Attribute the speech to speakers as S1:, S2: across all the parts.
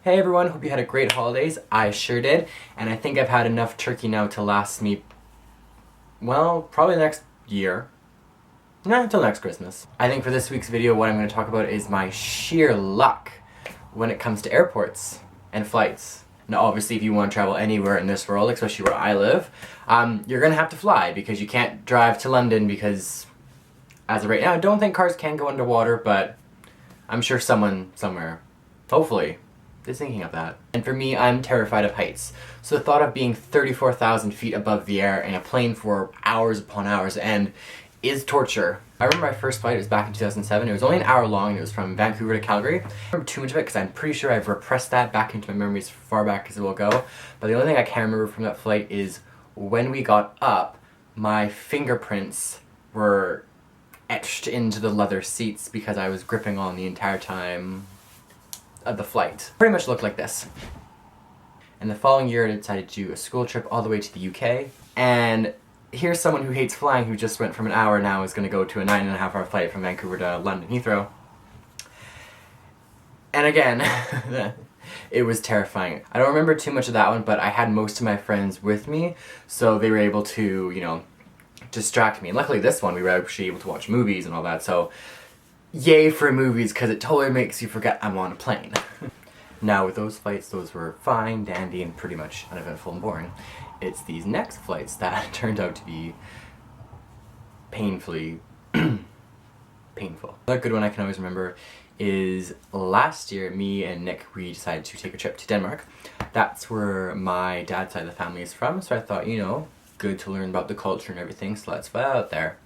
S1: Hey everyone, hope you had a great holidays. I sure did, and I think I've had enough turkey now to last me, well, probably next year. No, until next Christmas. I think for this week's video what I'm going to talk about is my sheer luck when it comes to airports and flights. Now obviously if you want to travel anywhere in this world, especially where I live, you're going to have to fly because you can't drive to London because, as of right now, I don't think cars can go underwater, but I'm sure someone somewhere, hopefully, is thinking of that. And for me, I'm terrified of heights. So the thought of being 34,000 feet above the air in a plane for hours upon hours end is torture. I remember my first flight, it was back in 2007. It was only an hour long and it was from Vancouver to Calgary. I don't remember too much of it because I'm pretty sure I've repressed that back into my memories as far back as it will go. But the only thing I can remember from that flight is when we got up, my fingerprints were etched into the leather seats because I was gripping on the entire time of the flight. Pretty much looked like this. And the following year I decided to do a school trip all the way to the UK, and here's someone who hates flying who just went from an hour now is going to go to a 9.5-hour flight from Vancouver to London Heathrow. And again, it was terrifying. I don't remember too much of that one, but I had most of my friends with me, so they were able to, distract me. And luckily this one we were actually able to watch movies and all that, so yay for movies, because it totally makes you forget I'm on a plane. Now with those flights, those were fine, dandy, and pretty much uneventful and boring. It's these next flights that turned out to be painfully painful. Another good one I can always remember is last year, me and Nick, we decided to take a trip to Denmark. That's where my dad's side of the family is from, so I thought, good to learn about the culture and everything, so let's fly out there.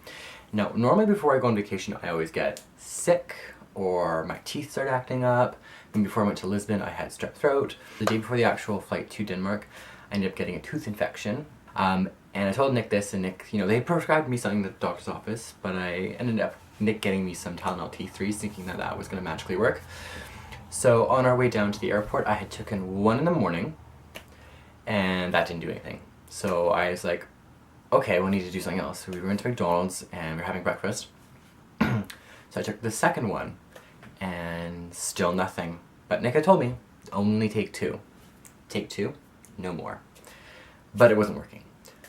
S1: Now, normally before I go on vacation, I always get sick or my teeth start acting up. And before I went to Lisbon, I had strep throat. The day before the actual flight to Denmark, I ended up getting a tooth infection. And I told Nick this, and Nick, they prescribed me something at the doctor's office, but I ended up, Nick getting me some Tylenol T3s, thinking that that was going to magically work. So on our way down to the airport, I had taken one in the morning, and that didn't do anything. So I was like, okay, we'll need to do something else. So we went to McDonald's and we were having breakfast. So I took the second one and still nothing. But Nick had told me, only take two. Take two, no more. But it wasn't working.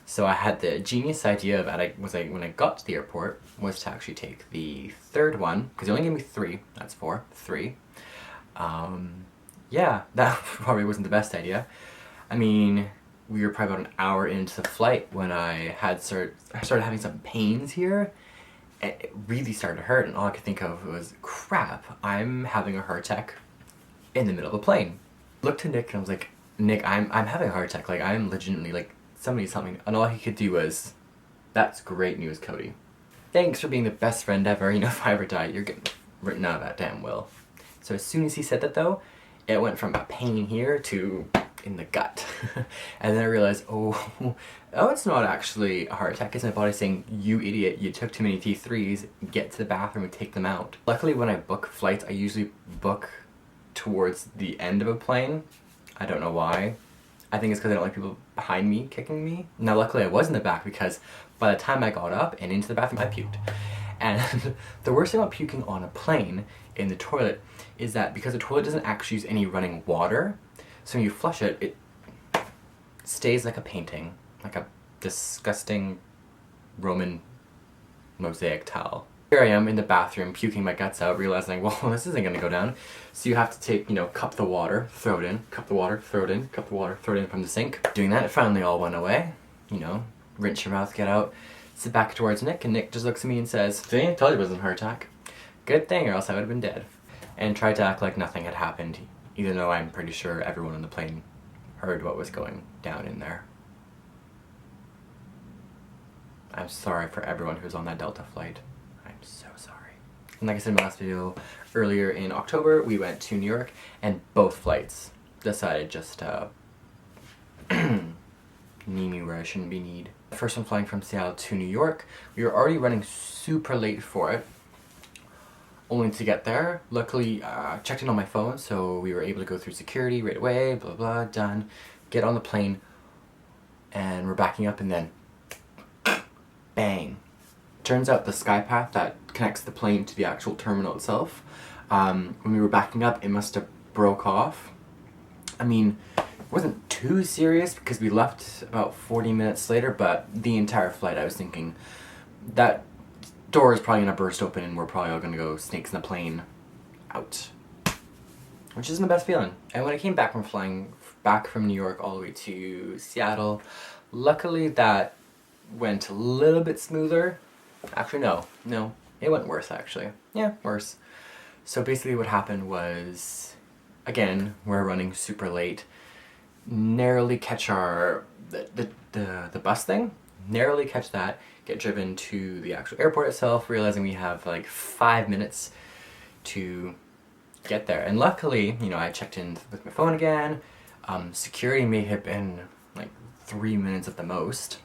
S1: So I had the genius idea of, when I got to the airport, was to actually take the third one, because they only gave me three, that's three. Yeah, that probably wasn't the best idea. I mean, we were probably about an hour into the flight when I started having some pains here. It really started to hurt, and all I could think of was, crap, I'm having a heart attack in the middle of a plane. Looked to Nick and I was like, Nick, I'm having a heart attack, like I'm legitimately, like, somebody's helping me. And all he could do was, that's great news, Cody. Thanks for being the best friend ever, if I ever die, you're getting written out of that damn will. So as soon as he said that though, it went from a pain here to in the gut. And then I realized, oh, it's not actually a heart attack. It's my body saying, you idiot, you took too many T3s, get to the bathroom and take them out. Luckily when I book flights, I usually book towards the end of a plane. I don't know why. I think it's because I don't like people behind me kicking me. Now luckily I was in the back, because by the time I got up and into the bathroom, I puked. And the worst thing about puking on a plane in the toilet is that because the toilet doesn't actually use any running water, so when you flush it, it stays like a painting, like a disgusting Roman mosaic tile. Here I am in the bathroom, puking my guts out, realizing, well, this isn't gonna go down. So you have to take, cup the water, throw it in, cup the water, throw it in, cup the water, throw it in from the sink. Doing that, it finally all went away. Rinse your mouth, get out, sit back towards Nick, and Nick just looks at me and says, see, I told you it wasn't a heart attack. Good thing, or else I would have been dead. And tried to act like nothing had happened, even though I'm pretty sure everyone on the plane heard what was going down in there. I'm sorry for everyone who was on that Delta flight. I'm so sorry. And like I said in my last video, earlier in October, we went to New York, and both flights decided just to knee me where I shouldn't be kneed. The first one flying from Seattle to New York, we were already running super late for it. Only to get there, luckily checked in on my phone, so we were able to go through security right away, blah blah, done. Get on the plane, and we're backing up, and then bang. Turns out the SkyPath that connects the plane to the actual terminal itself, when we were backing up, it must have broke off, I mean, it wasn't too serious because we left about 40 minutes later, but the entire flight I was thinking that door is probably gonna burst open and we're probably all gonna go snakes in the plane out. Which isn't the best feeling. And when I came back from flying back from New York all the way to Seattle, luckily that went a little bit smoother. Actually, no, it went worse actually. Yeah, worse. So basically what happened was, again, we're running super late, narrowly catch the bus thing, narrowly catch that, get driven to the actual airport itself, realizing we have like 5 minutes to get there. And luckily, you know, I checked in with my phone again. Security may have been like 3 minutes at the most.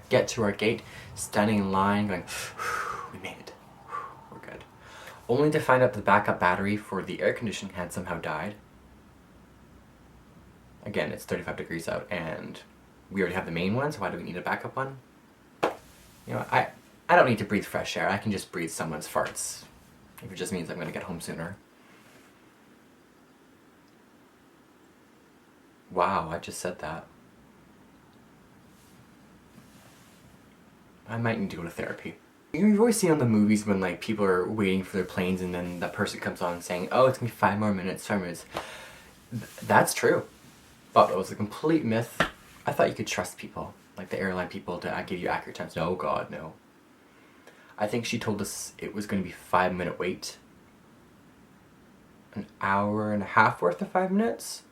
S1: Get to our gate, standing in line, going, we made it, we're good. Only to find out the backup battery for the air conditioning had somehow died. Again, it's 35 degrees out and we already have the main one, so why do we need a backup one? You know, I don't need to breathe fresh air, I can just breathe someone's farts. If it just means I'm gonna get home sooner. Wow, I just said that. I might need to go to therapy. You've always seen on the movies when like people are waiting for their planes and then that person comes on saying, oh, it's gonna be 5 more minutes, 5 minutes. That's true. Thought that was a complete myth. I thought you could trust people, like the airline people, to give you accurate times. No, God, no. I think she told us it was gonna be 5-minute wait. An hour and a half worth of 5 minutes?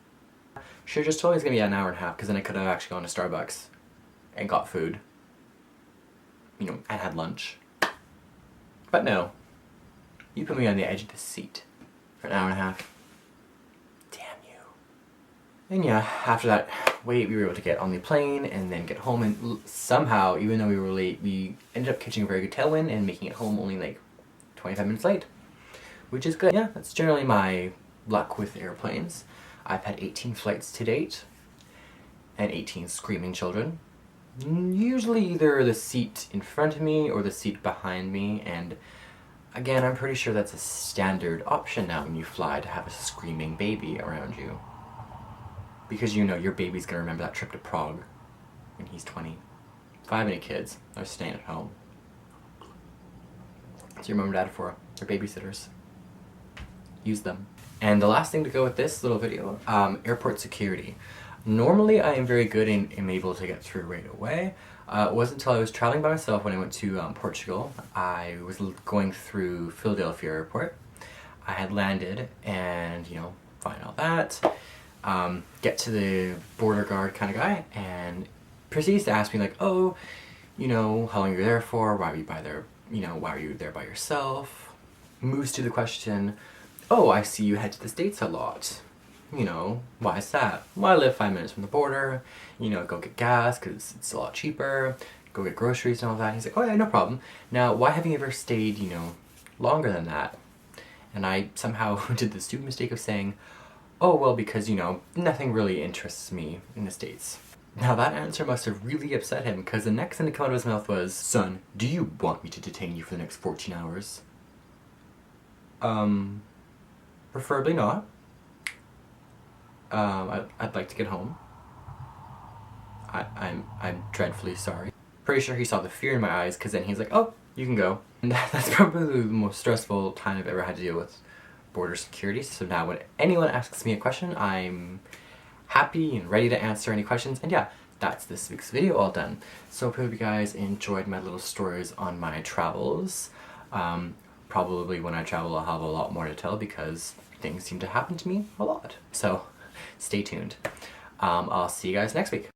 S1: She just told me it's gonna be an hour and a half because then I could have actually gone to Starbucks and got food. You know, and had lunch. But no. You put me on the edge of the seat for an hour and a half. Damn you. And yeah, after that wait, we were able to get on the plane and then get home, and somehow, even though we were late, we ended up catching a very good tailwind and making it home only like 25 minutes late. Which is good. Yeah, that's generally my luck with airplanes. I've had 18 flights to date and 18 screaming children. Usually either the seat in front of me or the seat behind me, and again, I'm pretty sure that's a standard option now when you fly, to have a screaming baby around you. Because you know your baby's gonna remember that trip to Prague when he's 20. If I have any kids, they're staying at home. That's your mom and dad for. They're babysitters. Use them. And the last thing to go with this little video, airport security. Normally I am very good and am able to get through right away. It wasn't until I was traveling by myself when I went to Portugal. I was going through Philadelphia airport. I had landed and, you know, fine all that. Get to the border guard kind of guy and proceeds to ask me like, oh, you know, how long you're there for, why are you by there, you know, why are you there by yourself? Moves to the question, oh, I see you head to the States a lot. You know, why is that? Well, I live 5 minutes from the border, you know, go get gas because it's a lot cheaper, go get groceries and all that. He's like, oh yeah, no problem. Now, why haven't you ever stayed, you know, longer than that? And I somehow did the stupid mistake of saying, oh, well, because, you know, nothing really interests me in the States. Now that answer must have really upset him, because the next thing to come out of his mouth was, son, do you want me to detain you for the next 14 hours? Preferably not. I'd like to get home. I'm dreadfully sorry. Pretty sure he saw the fear in my eyes, because then he's like, oh, you can go. And that's probably the most stressful time I've ever had to deal with border security. So now when anyone asks me a question, I'm happy and ready to answer any questions. And yeah, that's this week's video all done. So I hope you guys enjoyed my little stories on my travels. Probably when I travel I'll have a lot more to tell because things seem to happen to me a lot. So stay tuned. I'll see you guys next week.